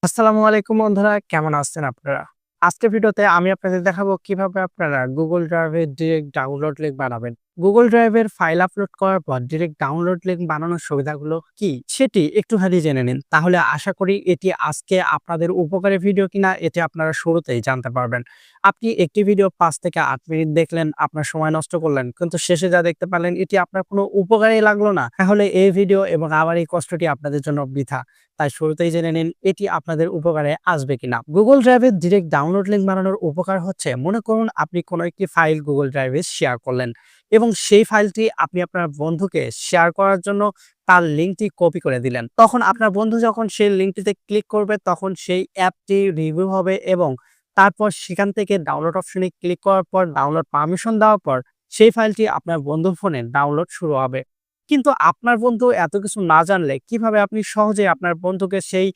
আসসালামু আলাইকুম বন্ধুরা, কেমন আছেন আপনারা? আজকের ভিডিওতে আমি আপনাদের দেখাবো কিভাবে আপনারা Google Drive-এ ডিরেক্ট ডাউনলোড লিংক বানাবেন। Google Drive-এর ফাইল আপলোড করার পর ডিরেক্ট ডাউনলোড লিংক বানানোর সুবিধাগুলো কি সেটি একটুখানি জেনে নিন। তাহলে আশা করি এটি আজকে আপনাদের উপকারী ভিডিও কিনা এটি আপনারা শুরুতেই জানতে পারবেন। আপনি একটি ভিডিও ৫ থেকে ৮ মিনিট দেখলেন, আপনার সময় নষ্ট করলেন, কিন্তু শেষে যা দেখতে পারলেন এটি আপনার কোনো উপকারেই লাগলো না, তাহলে এই ভিডিও এবং আমার এই কষ্টটি আপনাদের জন্য বৃথা। তাই শুরুতেই জেনে নিন এটি আপনাদের উপকারে আসবে কিনা। Google Drive-এর ডিরেক্ট ডাউনলোড লিংক বানানোর উপকার হচ্ছে, মনে করুন আপনি কোনো একটি ফাইল Google Drive-এ শেয়ার করলেন এবং সেই ফাইলটি আপনি আপনার বন্ধুকে শেয়ার করার জন্য তার লিঙ্কটি কপি করে দিলেন। তখন আপনার বন্ধু যখন সেই লিঙ্কটিতে ক্লিক করবে তখন সেই অ্যাপটি রিভিউ হবে এবং তারপর সেখান থেকে ডাউনলোড অপশনে ক্লিক করার পর ডাউনলোড পারমিশন দেওয়ার পর সেই ফাইলটি আপনার বন্ধুর ফোনে ডাউনলোড শুরু হবে। কিন্তু আপনার বন্ধু এত কিছু না জানলে কিভাবে আপনি সহজেই আপনার বন্ধুকে সেই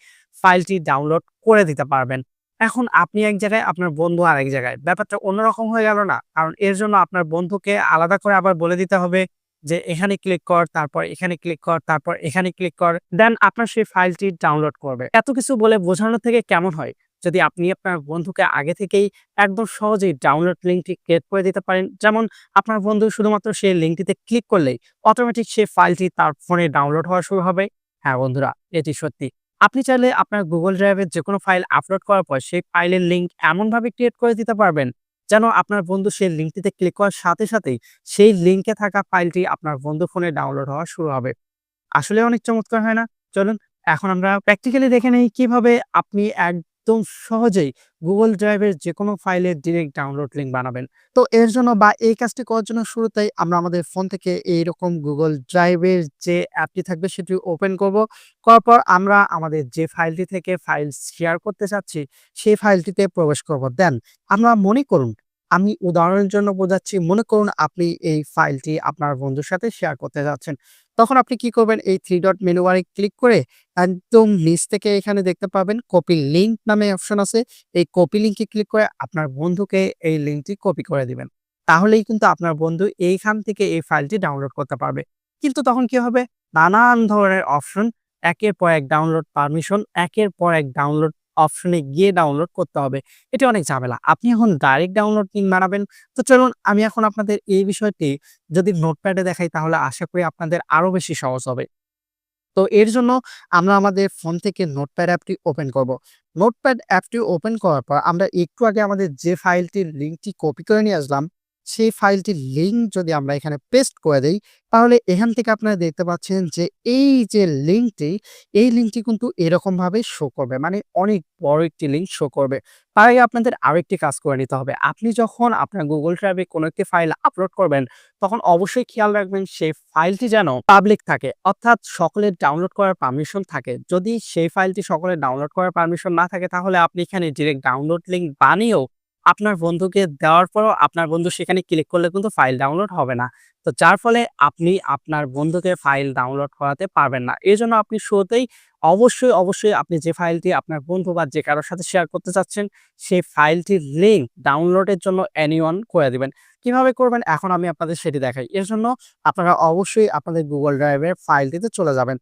ফাইলটি ডাউনলোড করে দিতে পারবেন? এখন আপনি এক জায়গায়, আপনার বন্ধু আরেক জায়গায়। ব্যাপারটা অন্যরকম হয়ে গেল না? কারণ এর জন্য আপনার বন্ধুকে আলাদা করে আবার বলে দিতে হবে যে এখানে ক্লিক কর, তারপর এখানে ক্লিক কর, তারপর এখানে ক্লিক কর। দেন আপনার সেই ফাইলটি ডাউনলোড করবে। এত কিছু বলে বোঝানো থেকে কেমন হয় যদি আপনি আপনার বন্ধুকে আগে থেকেই একদম সহজেই ডাউনলোড লিঙ্কটি ক্রিয়েট করে দিতে পারেন। যেমন আপনার বন্ধু শুধুমাত্র সেই লিঙ্কটিতে ক্লিক করলেই অটোমেটিক সেই ফাইলটি তার ফোনে ডাউনলোড হওয়া শুরু হবে। হ্যাঁ বন্ধুরা, এটি সত্যি। আপনি চাইলে আপনার Google Drive-এর যেকোনো ফাইল আপলোড করার পর সেই ফাইলের লিঙ্ক এমনভাবে ক্রিয়েট করে দিতে পারবেন যেন আপনার বন্ধু সেই লিঙ্কটিতে ক্লিক করার সাথে সাথেই সেই লিঙ্কে থাকা ফাইলটি আপনার বন্ধুর ফোনে ডাউনলোড হওয়া শুরু হবে। আসলে অনেক চমৎকার, হয় না? চলুন এখন আমরা প্র্যাকটিক্যালি দেখে নেই কিভাবে আপনি একদম সহজেই Google Drive-এর যেকোনো ফাইলের ডিরেক্ট ডাউনলোড লিংক বানাবেন। তো এর জন্য বা এই কাজটি করার জন্য শুরুতেই আমরা আমাদের ফোন থেকে এইরকম Google Drive-এর যে অ্যাপটি থাকবে সেটি ওপেন করব। করার পর আমরা আমাদের যে ফাইলটি থেকে ফাইল শেয়ার করতে চাচ্ছি সেই ফাইলটিতে প্রবেশ করব। দেন আমরা মনে করুন, আমি উদাহরণের জন্য বোঝাচ্ছি, মনে করুন আপনি এই ফাইলটি আপনার বন্ধুর সাথে শেয়ার করতে যাচ্ছেন। তখন আপনি কি করবেন? এই 3 ডট মেনু বারে ক্লিক করে একদম নিচ থেকে এখানে দেখতে পাবেন কপি লিঙ্ক নামে অপশন আছে। এই কপি লিঙ্কে ক্লিক করে আপনার বন্ধুকে এই লিঙ্কটি কপি করে দিবেন। তাহলেই কিন্তু আপনার বন্ধু এইখান থেকে এই ফাইলটি ডাউনলোড করতে পারবে। কিন্তু তখন কি হবে? নানান ধরনের অপশন, একের পর এক ডাউনলোড পারমিশন, একের পর এক ডাউনলোড অপশনে গিয়ে ডাউনলোড করতে হবে। এটি অনেক ঝামেলা। আপনি এখন ডাইরেক্ট ডাউনলোড লিঙ্ক বানাবেন। তো চলুন আমি এখন আপনাদের এই বিষয়টি যদি নোটপ্যাডে দেখাই তাহলে আশা করি আপনাদের আরো বেশি সহজ হবে। তো এর জন্য আমরা আমাদের ফোন থেকে নোটপ্যাড অ্যাপটি ওপেন করব। নোটপ্যাড অ্যাপটি ওপেন করার পর আমরা একটু আগে আমাদের যে ফাইলটির লিঙ্কটি কপি করে নিয়ে আসলাম, সেই ফাইলটির লিঙ্ক যদি আমরা এখানে পেস্ট করে দেই, তাহলে এখান থেকে আপনারা দেখতে পাচ্ছেন যে এই যে লিঙ্কটি, এই লিঙ্কটি কিন্তু এরকমভাবে শো করবে। মানে অনেক বড় একটি লিঙ্ক শো করবে। তার আগে আপনাদের আরেকটি কাজ করে নিতে হবে। আপনি যখন আপনার Google Drive-এ কোনো একটি ফাইল আপলোড করবেন তখন অবশ্যই খেয়াল রাখবেন সেই ফাইলটি যেন পাবলিক থাকে, অর্থাৎ সকলের ডাউনলোড করার পারমিশন থাকে। যদি সেই ফাইলটি সকলের ডাউনলোড করার পারমিশন না থাকে তাহলে আপনি এখানে ডিরেক্ট ডাউনলোড লিঙ্ক বানিয়েও আপনার বন্ধুকে দেওয়ার পরও আপনার বন্ধু সেখানে ক্লিক করলে কিন্তু ফাইল ডাউনলোড হবে না। তো যার ফলে আপনি আপনার বন্ধুকে ফাইল ডাউনলোড করাতে পারবেন না। এজন্য আপনি শুরুতেই অবশ্যই আপনি যে ফাইলটি আপনার বন্ধু বা যে কারো সাথে শেয়ার করতে চাচ্ছেন সেই ফাইলটির লিঙ্ক ডাউনলোডের জন্য এনিওয়ান করে দিবেন। কিভাবে করবেন এখন আমি আপনাদের সেটি দেখাই। এর জন্য আপনারা অবশ্যই আপনাদের Google Drive-এর ফাইলটিতে চলে যাবেন।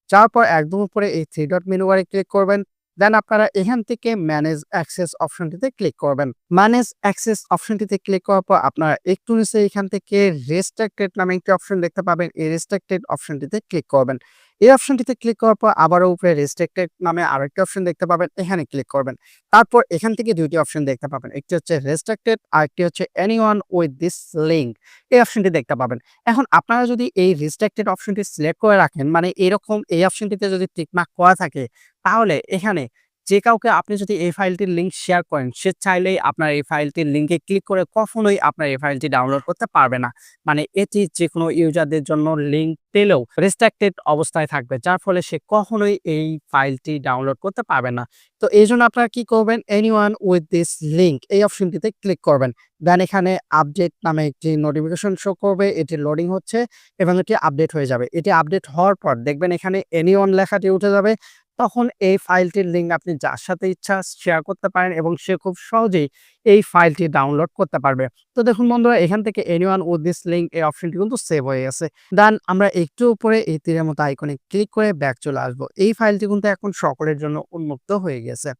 যাওয়ার পর একদম উপরে এই 3 ডট মেনু বারে ক্লিক করবেন। দেন আপনারা এখান থেকে ম্যানেজ অ্যাক্সেস অপশনটিতে ক্লিক করবেন। ম্যানেজ অ্যাক্সেস অপশনটিতে ক্লিক করার পর আপনারা একটু নিচে এখান থেকে রেস্ট্রিক্টেড নামে একটি অপশন দেখতে পাবেন। এই রেস্ট্রিক্টেড অপশনটিতে ক্লিক করবেন। এই অপশনটিতে ক্লিক করার পর আবারও উপরে রেস্ট্রিক্টেড নামে আরেকটি অপশন দেখতে পাবেন। এখানে ক্লিক করবেন। তারপর এখান থেকে ২ টি অপশন দেখতে পাবেন। একটি হচ্ছে রেস্ট্রিক্টেড, আরেকটি হচ্ছে এনিওয়ান উইথ দিস লিঙ্ক। এই অপশনটি দেখতে পাবেন। এখন আপনারা যদি এই রেস্ট্রিক্টেড অপশনটি সিলেক্ট করে রাখেন, মানে এরকম এই অপশনটিতে যদি টিক মার্ক করা থাকে, তাহলে এখানে যে কাউকে আপনি যদি এই ফাইলটির লিঙ্ক শেয়ার করেন, সে চাইলেই আপনার এই ফাইলটির লিঙ্কে ক্লিক করে কখনোই আপনার এই ফাইলটি ডাউনলোড করতে পারবে না। মানে এটি যেকোনো ইউজারদের জন্য লিঙ্ক পেলেও রেস্ট্রিক্টেড অবস্থায় থাকবে। যার ফলে সে কখনোই এই ফাইলটি ডাউনলোড করতে পারবে না। তো এইজন্য আপনারা কি করবেন? এনিওয়ান উইথ দিস লিঙ্ক এই অপশনটিতে ক্লিক করবেন। দেন এখানে আপডেট নামে একটি নোটিফিকেশন শো করবে। এটি লোডিং হচ্ছে এবং এটি আপডেট হয়ে যাবে। এটি আপডেট হওয়ার পর দেখবেন এখানে এনিওয়ান লেখাটি উঠে যাবে। তখন এই ফাইলটির লিঙ্ক আপনি যার সাথে ইচ্ছা শেয়ার করতে পারেন এবং সে খুব সহজেই এই ফাইলটি ডাউনলোড করতে পারবে। তো দেখুন বন্ধুরা, এখান থেকে এনিওয়ান উইথ দিস লিঙ্ক এই অপশনটি কিন্তু সেভ হয়ে গেছে। দেন আমরা একটু উপরে এই তীরের মতো আইকনে ক্লিক করে ব্যাক চলে আসবো। এই ফাইলটি কিন্তু এখন সকলের জন্য উন্মুক্ত হয়ে গেছে।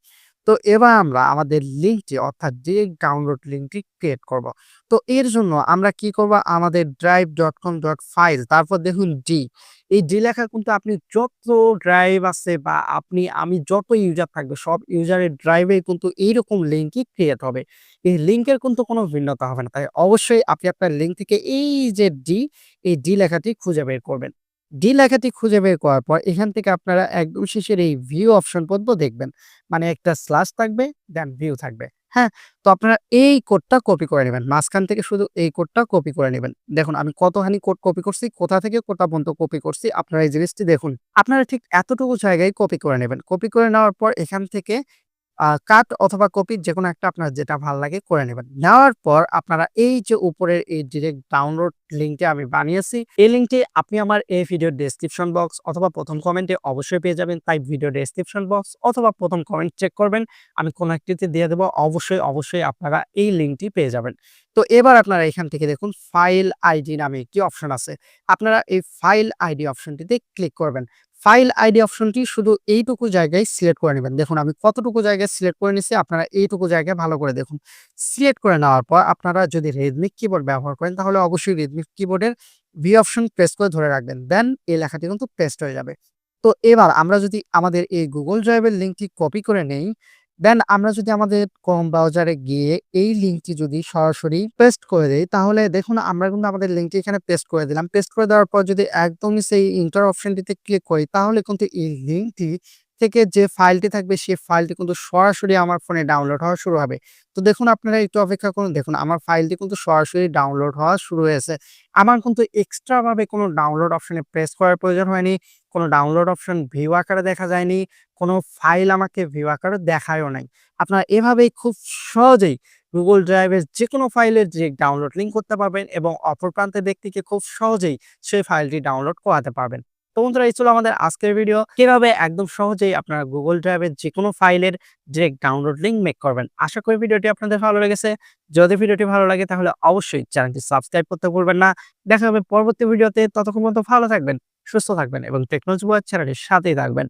তো এবার আমরা আমাদের লিঙ্কটি অর্থাৎ ডিরেক্ট ডাউনলোড লিঙ্কটি ক্রিয়েট করব। তো এর জন্য আমরা কি করব, আমাদের drive.com.file তারপর দেখুন ডি, এই ডি লেখা কিন্তু আপনি যত ড্রাইভ আছে বা আমি যত ইউজার থাকবে সব ইউজারের ড্রাইভে কিন্তু এইরকম লিঙ্কই ক্রিয়েট হবে। এই লিঙ্কের কিন্তু কোনো ভিন্নতা হবে না। তাই অবশ্যই আপনি আপনার লিঙ্ক থেকে এই যে ডি, এই ডি লেখাটি খুঁজে বের করবেন। ডি লেখাটি খুঁজে বের করার পর এখান থেকে আপনারা একদম শেষের এই ভিউ অপশন পর্যন্ত দেখবেন। মানে একটা স্ল্যাশ থাকবে, দেন ভিউ থাকবে। হ্যাঁ? তো আপনারা এই কোডটা কপি করে নিবেন। মাঝখান থেকে শুধু এই কোডটা কপি করে নিবেন। দেখুন আমি কতখানি কোড কপি করছি, কোথা থেকে কোথা পর্যন্ত কপি করছি আপনারা এই জিনিসটি দেখুন। আপনারা ঠিক এতটুকু জায়গায় কপি করে নেবেন। কপি করে নেওয়ার পর এখান থেকে কাট অথবা কপি যেকোনো একটা আপনার যেটা ভাল লাগে করে নেবেন। নেওয়ার পর আপনারা এই যে উপরের এই ডিরেক্ট ডাউনলোড লিঙ্কটি আমি বানিয়েছি, এই লিঙ্কটি আপনি আমার এই ভিডিওর ডেসক্রিপশন বক্স অথবা ১ম কমেন্টে অবশ্যই পেয়ে যাবেন। তাই ভিডিও ডেসক্রিপশন বক্স অথবা ১ম কমেন্ট চেক করবেন। আমি কোনো একটিতে দিয়ে দেব। অবশ্যই আপনারা এই লিঙ্কটি পেয়ে যাবেন। তো এবার আপনারা এখান থেকে দেখুন ফাইল আইডি নামে একটি অপশন আছে। আপনারা এই ফাইল আইডি অপশনটিতে ক্লিক করবেন। ফাইল আইডি অপশনটি শুধু এইটুকু জায়গায় সিলেক্ট করে নিবেন। দেখুন আমি কতটুকু জায়গায় সিলেক্ট করে নিছি, আপনারা এইটুকু জায়গায় ভালো করে দেখুন। সিলেক্ট করে নেওয়ার পর আপনারা যদি রেডমি কিবোর্ড ব্যবহার করেন তাহলে অবশ্যই রেডমি কিবোর্ডের ভি অপশন প্রেস করে ধরে রাখবেন। দেন এই লেখাটি কিন্তু পেস্ট হয়ে যাবে। তো এবার আমরা যদি আমাদের এই Google Drive-এর লিঙ্কটি কপি করে নেই, দেন আমরা যদি আমাদের ক্রোম ব্রাউজারে গিয়ে এই লিঙ্কটি যদি সরাসরি পেস্ট করে দেই, তাহলে দেখুন আমরা কিন্তু আমাদের লিঙ্কটি এখানে পেস্ট করে দিলাম। পেস্ট করে দেওয়ার পর যদি একদমই সেই এন্টার অপশনটিতে ক্লিক করি, তাহলে কিন্তু এই লিঙ্কটি থেকে যে ফাইলটি থাকবে সেই ফাইলটি কিন্তু সরাসরি আমার ফোনে ডাউনলোড হওয়া শুরু হবে। তো দেখুন আপনারা একটু অপেক্ষা করুন। দেখুন আমার ফাইলটি কিন্তু সরাসরি ডাউনলোড হওয়া শুরু হয়েছে। আমার কিন্তু এক্সট্রা ভাবে কোনো ডাউনলোড অপশনে প্রেস করার প্রয়োজন হয়নি। কোনো ডাউনলোড অপশন ভিউ আকারে দেখা যায়নি। কোনো ফাইল আমাকে ভিউ আকারে দেখায়ও নাই। আপনারা এভাবেই খুব সহজেই Google Drive এর যেকোনো ফাইলের যে ডাউনলোড লিঙ্ক করতে পারবেন এবং অপর প্রান্তের ব্যক্তিকে খুব সহজেই সেই ফাইলটি ডাউনলোড করাতে পারবেন। তো বন্ধুরা, এই ছিল আমাদের আজকের ভিডিও। কিভাবে একদম সহজেই আপনারা Google Drive এর যেকোনো ফাইলের ডিরেক্ট ডাউনলোড লিঙ্ক মেক করবেন। আশা করি ভিডিওটি আপনাদের ভালো লেগেছে। যদি ভিডিওটি ভালো লাগে তাহলে অবশ্যই চ্যানেলটি সাবস্ক্রাইব করতে ভুলবেন না। দেখা হবে পরবর্তী ভিডিওতে। ততক্ষণ পর্যন্ত ভালো থাকবেন, সুস্থ থাকবেন এবং টেকনোলজি ওয়াচ চ্যানেলের সাথেই থাকবেন।